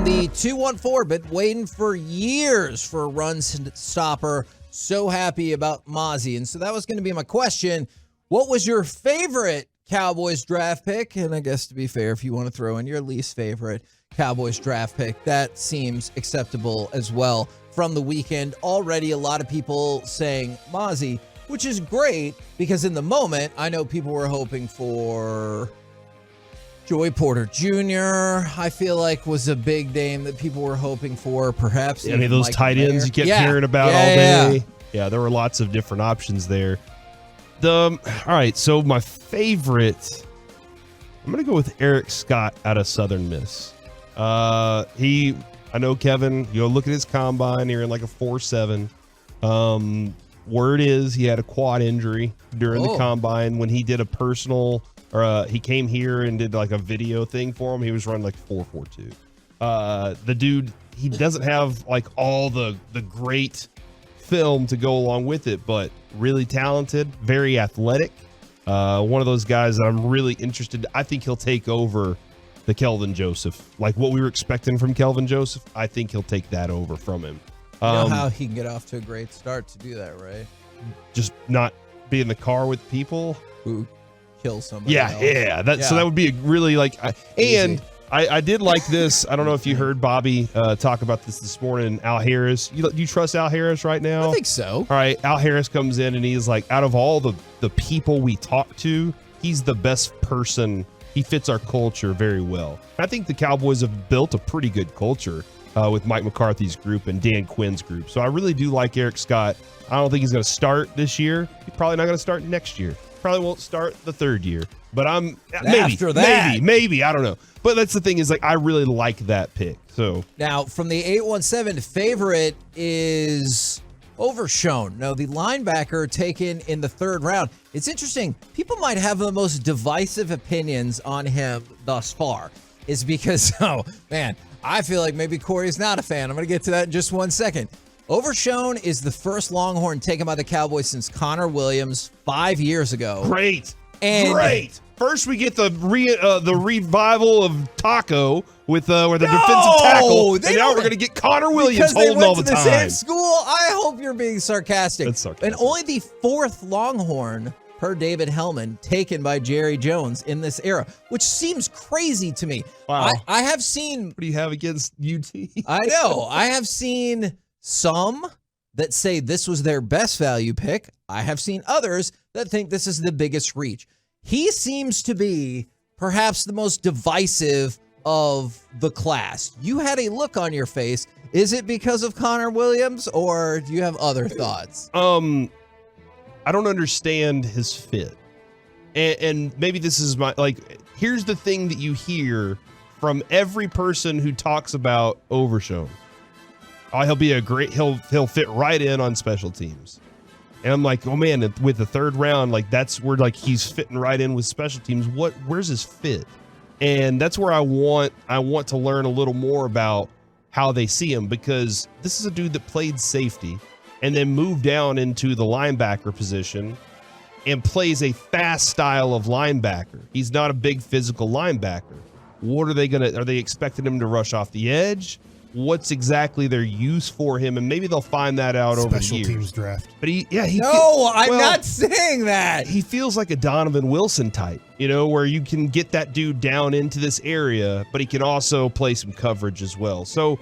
from the 214, been waiting for years for a run stopper. So happy about Mazi. And so that was going to be my question. What was your favorite Cowboys draft pick? And I guess to be fair, if you want to throw in your least favorite Cowboys draft pick, that seems acceptable as well from the weekend. Already a lot of people saying Mazi, which is great because in the moment, I know people were hoping for Joey Porter Jr., I feel like was a big name that people were hoping for. Perhaps any of those tight ends you kept hearing about all day. Yeah, there were lots of different options there. All right, so my favorite, I'm going to go with Eric Scott out of Southern Miss. I know Kevin, look at his combine here in like a 4.7. Word is he had a quad injury during the combine when he did a personal, or he came here and did like a video thing for him. He was running like 4.42. The dude, he doesn't have like all the great film to go along with it, but really talented, very athletic. One of those guys that I'm really interested. I think he'll take over the Kelvin Joseph, like what we were expecting from Kelvin Joseph. I think he'll take that over from him. You know how he can get off to a great start to do that, right? Just not be in the car with people who kill somebody. Yeah. So that would be a really like. I did like this. I don't know if you heard Bobby talk about this morning. Al Harris. You trust Al Harris right now? I think so. All right. Al Harris comes in and he's like, out of all the people we talk to, he's the best person. He fits our culture very well. I think the Cowboys have built a pretty good culture with Mike McCarthy's group and Dan Quinn's group. So I really do like Eric Scott. I don't think he's going to start this year. He's probably not going to start next year. Probably won't start the third year. But maybe, I don't know. But that's the thing is, like, I really like that pick. So now from the 817, favorite is Overshown. No, the linebacker taken in the third round. It's interesting. People might have the most divisive opinions on him thus far. Is because, I feel like maybe Corey's not a fan. I'm going to get to that in just 1 second. Overshown is the first Longhorn taken by the Cowboys since Connor Williams 5 years ago. Great. First, we get the revival of Taco with the defensive tackle, and now we're going to get Connor Williams holding all the time. Because they went to the same school. I hope you're being sarcastic. That's sarcastic. And only the fourth Longhorn per David Hellman taken by Jerry Jones in this era, which seems crazy to me. Wow. I have seen. What do you have against UT? I know. I have seen some that say this was their best value pick. I have seen others that think this is the biggest reach. He seems to be perhaps the most divisive of the class. You had a look on your face. Is it because of Connor Williams, or do you have other thoughts? I don't understand his fit. And maybe this is here's the thing that you hear from every person who talks about Overshown. He'll fit right in on special teams. And I'm like, oh man, with the third round, that's where he's fitting right in with special teams. Where's his fit? And that's where I want to learn a little more about how they see him, because this is a dude that played safety and then moved down into the linebacker position and plays a fast style of linebacker. He's not a big physical linebacker. What are they expecting him to rush off the edge? What's exactly their use for him? And maybe they'll find that out over the years. Special teams draft. But I'm not saying that. He feels like a Donovan Wilson type, where you can get that dude down into this area, but he can also play some coverage as well. So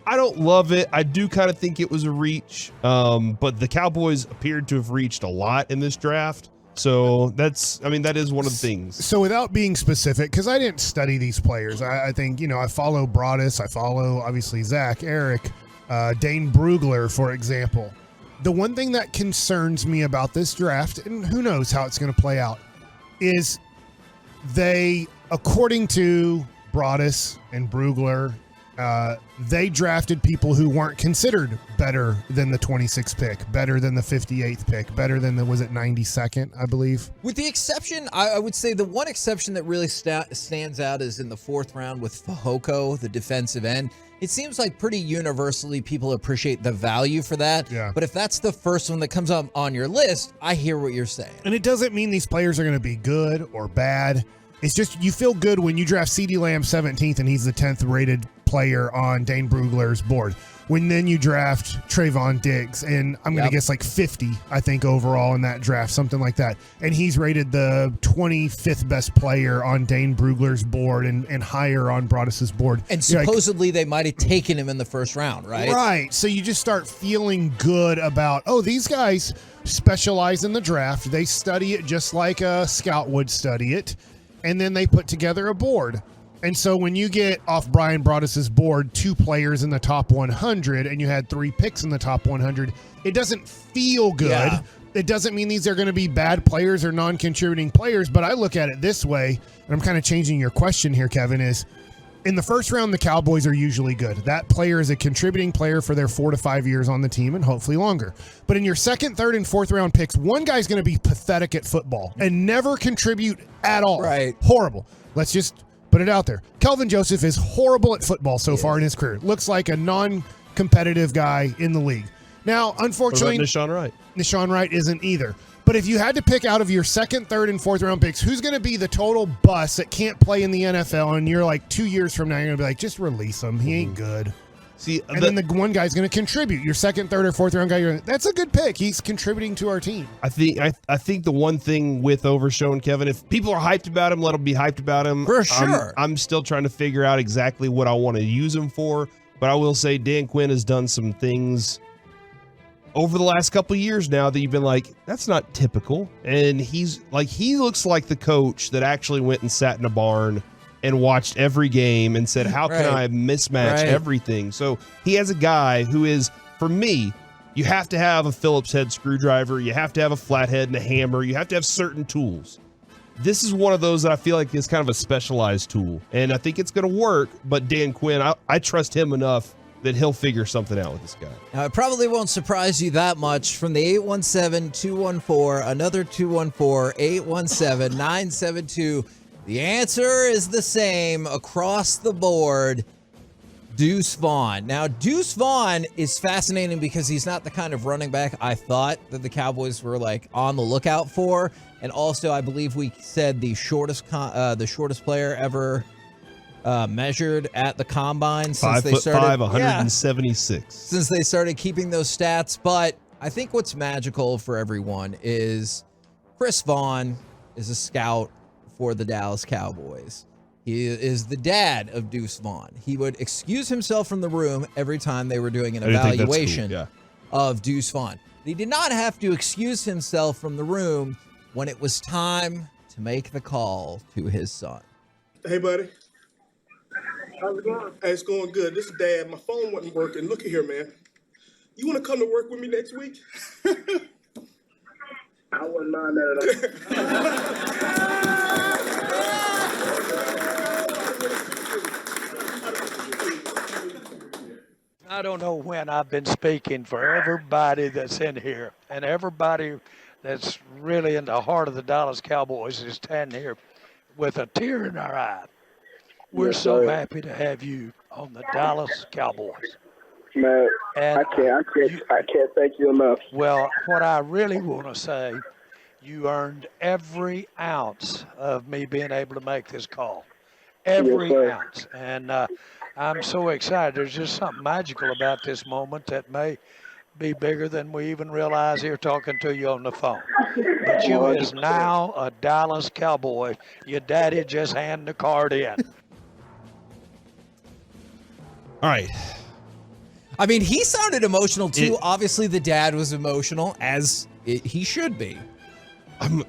I don't love it. I do kind of think it was a reach, but the Cowboys appeared to have reached a lot in this draft. So that is one of the things. So without being specific, because I didn't study these players, I think, I follow Broadus, I follow, obviously, Zach, Eric, Dane Brugler, for example. The one thing that concerns me about this draft, and who knows how it's going to play out, is they, according to Broadus and Brugler, they drafted people who weren't considered better than the 26th pick, better than the 58th pick, better than the 92nd, I believe. With the exception, I would say the one exception that really stands out is in the fourth round with Fehoko, the defensive end. It seems like pretty universally people appreciate the value for that. Yeah. But if that's the first one that comes up on your list, I hear what you're saying. And it doesn't mean these players are going to be good or bad. It's just you feel good when you draft CeeDee Lamb 17th and he's the 10th rated player on Dane Brugler's board. When then you draft Trayvon Diggs, and I'm going to guess like 50, I think, overall in that draft, something like that. And he's rated the 25th best player on Dane Brugler's board and higher on Broadus's board. And supposedly they might have taken him in the first round, right? Right. So you just start feeling good about, these guys specialize in the draft. They study it just like a scout would study it, and then they put together a board. And so when you get off Brian Broadus's board 2 players in the top 100 and you had 3 picks in the top 100, it doesn't feel good. Yeah. It doesn't mean these are going to be bad players or non-contributing players, but I look at it this way, and I'm kind of changing your question here, Kevin, is in the first round, the Cowboys are usually good. That player is a contributing player for their 4 to 5 years on the team and hopefully longer. But in your second, third, and fourth round picks, one guy's going to be pathetic at football and never contribute at all. Right. Horrible. Let's just put it out there. Kelvin Joseph is horrible at football so far in his career. Looks like a non-competitive guy in the league. Now, unfortunately, Nahshon Wright isn't either. But if you had to pick out of your second, third, and fourth round picks, who's going to be the total bust that can't play in the NFL, and you're like 2 years from now, you're going to be like, just release him. He ain't good. See, and then the one guy's going to contribute. Your second, third, or fourth round guy, that's a good pick. He's contributing to our team. I think the one thing with Overshown, Kevin, if people are hyped about him, let them be hyped about him. For sure. I'm still trying to figure out exactly what I want to use him for, but I will say Dan Quinn has done some things over the last couple of years now that you've been like, that's not typical. And he looks like the coach that actually went and sat in a barn and watched every game and said, how can I mismatch everything? So he has a guy who is, for me, you have to have a Phillips head screwdriver. You have to have a flathead and a hammer. You have to have certain tools. This is one of those that I feel like is kind of a specialized tool. And I think it's going to work, but Dan Quinn, I trust him enough that he'll figure something out with this guy. Now, it probably won't surprise you that much from the 817-214, another 214-817-972. The answer is the same across the board, Deuce Vaughn. Now, Deuce Vaughn is fascinating because he's not the kind of running back I thought that the Cowboys were like on the lookout for. And also, I believe we said the shortest player ever measured at the combine since they started. 5'5", 176. Since they started keeping those stats. But I think what's magical for everyone is Chris Vaughn is a scout for the Dallas Cowboys. He is the dad of Deuce Vaughn. He would excuse himself from the room every time they were doing an evaluation of Deuce Vaughn. He did not have to excuse himself from the room when it was time to make the call to his son. Hey, buddy. How's it going? Hey, it's going good. This is Dad. My phone wasn't working. Look at here, man. You want to come to work with me next week? I wouldn't mind that at all. I don't know when I've been speaking for everybody that's in here, and everybody that's really in the heart of the Dallas Cowboys is standing here with a tear in our eye. We're so happy to have you on the Dallas Cowboys. Man, and I can't thank you enough. Well, what I really want to say, you earned every ounce of me being able to make this call. Every ounce. And I'm so excited. There's just something magical about this moment that may be bigger than we even realize here talking to you on the phone. But you is now a Dallas Cowboy. Your daddy just handed the card in. All right. I mean, he sounded emotional too. Obviously, the dad was emotional, as he should be. I'm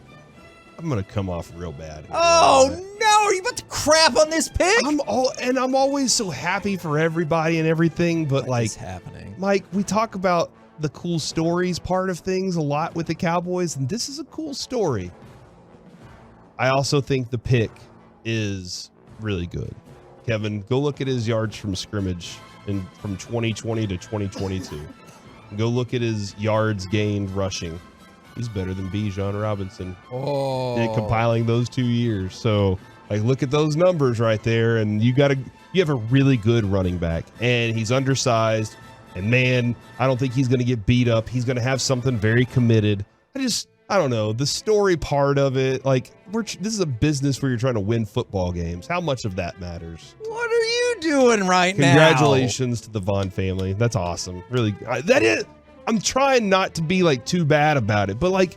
gonna come off real bad. Oh no! Are you about to crap on this pick? I'm always so happy for everybody and everything, but what is happening? Mike, we talk about the cool stories part of things a lot with the Cowboys, and this is a cool story. I also think the pick is really good. Kevin, go look at his yards from scrimmage from 2020 to 2022. Go look at his yards gained rushing. He's better than Bijan Robinson. Compiling those 2 years. So, look at those numbers right there, and you have a really good running back, and he's undersized. And man, I don't think he's going to get beat up. He's going to have something very committed. I don't know, the story part of it, like this is a business where you're trying to win football games. How much of that matters? What are you doing right now? Congratulations to the Vaughn family. That's awesome. Really, I'm trying not to be like too bad about it, but like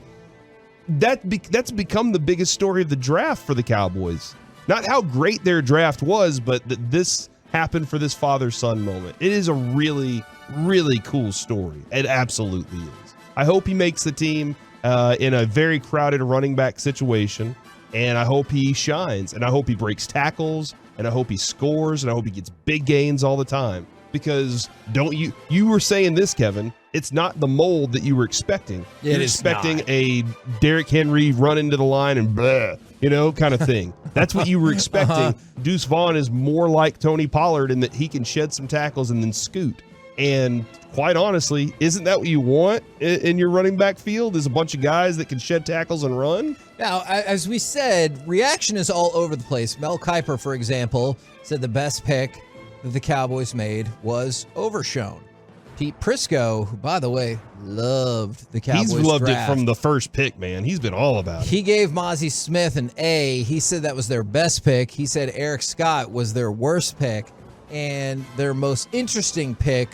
that's become the biggest story of the draft for the Cowboys. Not how great their draft was, but that this happened for this father-son moment. It is a really, really cool story. It absolutely is. I hope he makes the team in a very crowded running back situation, and I hope he shines, and I hope he breaks tackles, and I hope he scores, and I hope he gets big gains all the time. Because you were saying this, Kevin, it's not the mold that you were expecting. You're expecting a Derrick Henry run into the line and blah, kind of thing. That's what you were expecting. Deuce Vaughn is more like Tony Pollard in that he can shed some tackles and then scoot. And quite honestly, isn't that what you want in your running back field, is a bunch of guys that can shed tackles and run? Now, as we said, reaction is all over the place. Mel Kiper, for example, said the best pick that the Cowboys made was Overshown. Pete Prisco, who, by the way, loved the Cowboys draft. He's loved draft. it from the first pick, man. He's been all about it. He gave Mazi Smith an A. He said that was their best pick. He said Eric Scott was their worst pick. And their most interesting pick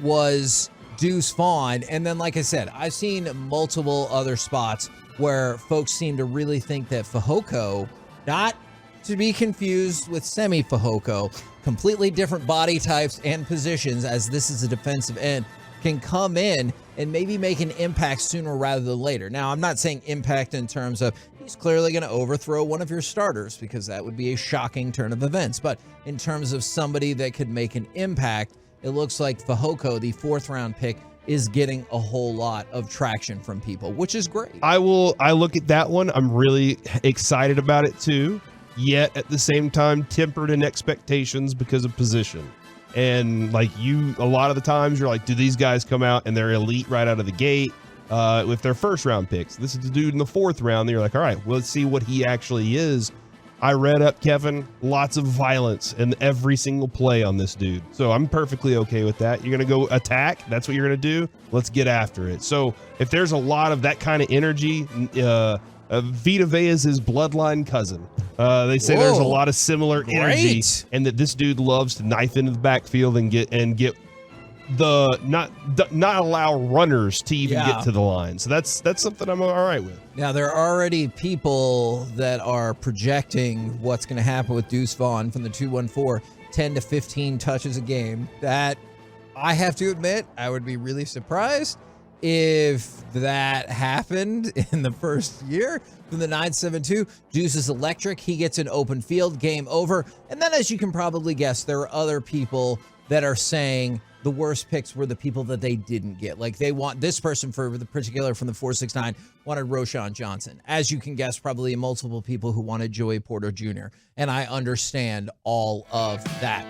was Deuce Vaughn. And then, like I said, I've seen multiple other spots where folks seem to really think that Fehoko, not to be confused with Semi Fehoko, completely different body types and positions, as this is a defensive end, can come in and maybe make an impact sooner rather than later. Now, I'm not saying impact in terms of he's clearly going to overthrow one of your starters, because that would be a shocking turn of events. But in terms of somebody that could make an impact, it looks like Fehoko, the 4th-round pick, is getting a whole lot of traction from people, which is great. I look at that one. I'm really excited about it too, yet at the same time tempered in expectations because of position. And like a lot of the times you're like, do these guys come out and they're elite right out of the gate with their 1st-round picks? This is the dude in the 4th round. You're like, all right, well, let's see what he actually is. I read up, Kevin, lots of violence in every single play on this dude. So I'm perfectly okay with that. You're going to go attack. That's what you're going to do. Let's get after it. So if there's a lot of that kind of energy, Vita Vea is his bloodline cousin. They say there's a lot of similar energy, and that this dude loves to knife into the backfield and get not allow runners to even get to the line. So that's something I'm all right with. Now, there are already people that are projecting what's going to happen with Deuce Vaughn from the 214, 10 to 15 touches a game. That, I have to admit, I would be really surprised if that happened in the first year. From the 972, Deuce is electric. He gets an open field, game over. And then, as you can probably guess, there are other people that are saying the worst picks were the people that they didn't get. Like, they want this person, for the particular from the 469, wanted Roschon Johnson. As you can guess, probably multiple people who wanted Joey Porter Jr. And I understand all of that.